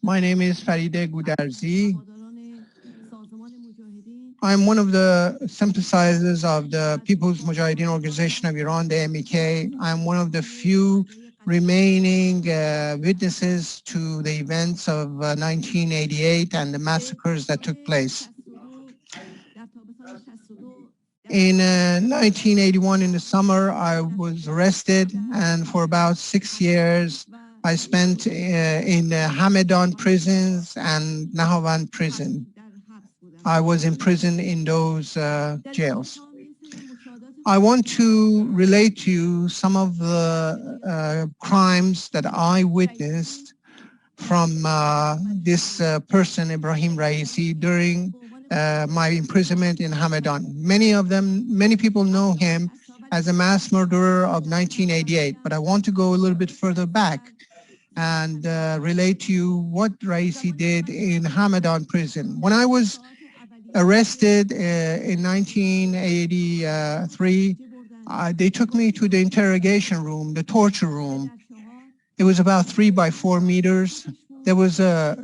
My name is Farideh Goudarzi. I'm one of the sympathizers of the People's Mujahideen Organization of Iran, the MEK. I'm one of the few remaining witnesses to the events of 1988 and the massacres that took place. In 1981, in the summer, I was arrested, and for about 6 years, I spent in Hamadan prisons and Nahawan prison. I was imprisoned in those jails. I want to relate to you some of the crimes that I witnessed from this person, Ibrahim Raisi, during my imprisonment in Hamadan. Many people know him as a mass murderer of 1988, but I want to go a little bit further back and relate to you what Raisi did in Hamadan prison. When I was arrested in 1983, they took me to the interrogation room, the torture room. It was about 3 by 4 meters. There was a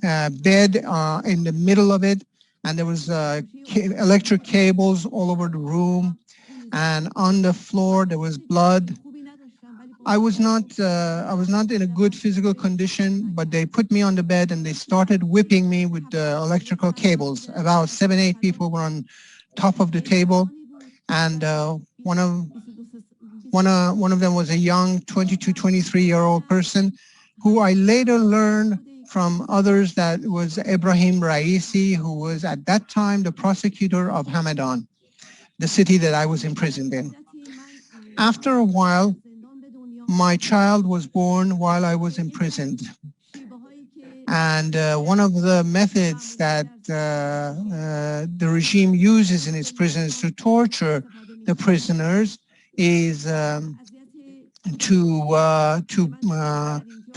bed in the middle of it, and there was electric cables all over the room. And on the floor, there was blood. I was not in a good physical condition, but they put me on the bed and they started whipping me with the electrical cables. About 7, 8 people were on top of the table, and one of them was a young 22, 23-year-old person who I later learned from others that was Ibrahim Raisi, who was at that time the prosecutor of Hamadan, the city that I was imprisoned in. After a while, my child was born while I was imprisoned. And one of the methods that the regime uses in its prisons to torture the prisoners is to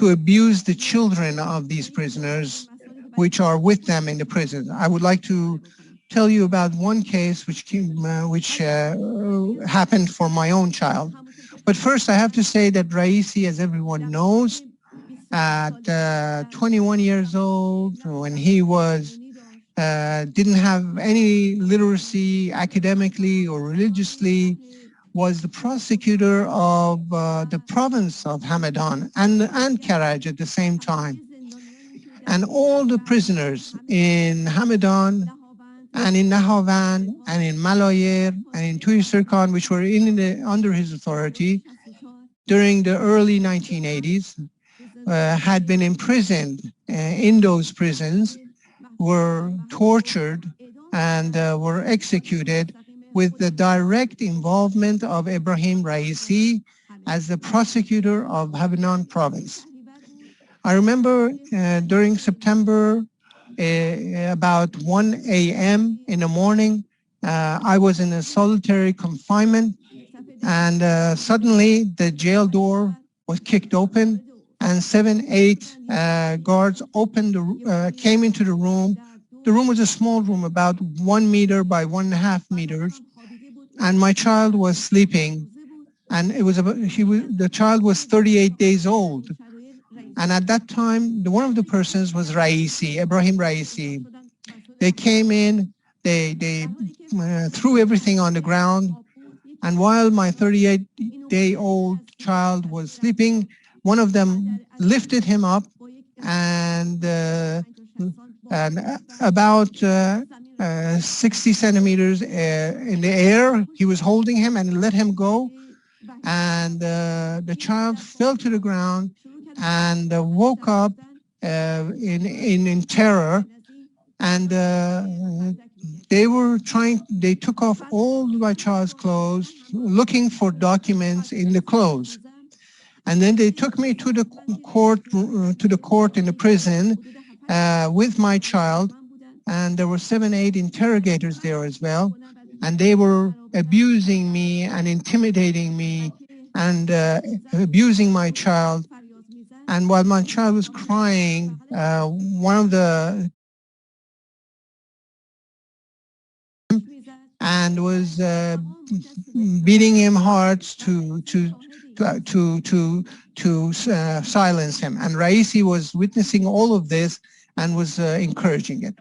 abuse the children of these prisoners, which are with them in the prison. I would like to tell you about one case which happened for my own child. But first, I have to say that Raisi, as everyone knows, at 21 years old, when he was didn't have any literacy academically or religiously, was the prosecutor of the province of Hamadan and Karaj at the same time. And all the prisoners in Hamadan and in Nahawan and in Malayer and in Tuisirkan, which were under his authority during the early 1980s, had been imprisoned in those prisons, were tortured and were executed with the direct involvement of Ibrahim Raisi as the prosecutor of Hamadan province. I remember during September, about 1 a.m. in the morning, I was in a solitary confinement, and suddenly the jail door was kicked open, and 7, 8 guards came into the room. The room was a small room, about 1 meter by 1.5 meters, and my child was sleeping, and the child was 38 days old. And at that time, one of the persons was Raisi, Ebrahim Raisi. They came in, they threw everything on the ground, and while my 38-day-old child was sleeping, one of them lifted him up, and about 60 centimeters in the air, he was holding him and let him go, and the child fell to the ground and woke up in terror, and they took off all my child's clothes, looking for documents in the clothes. And then they took me to the court in the prison with my child, and there were 7, 8 interrogators there as well, and they were abusing me and intimidating me and abusing my child. And while my child was crying, one of the and was beating him hard to silence him. And Raisi was witnessing all of this and was encouraging it.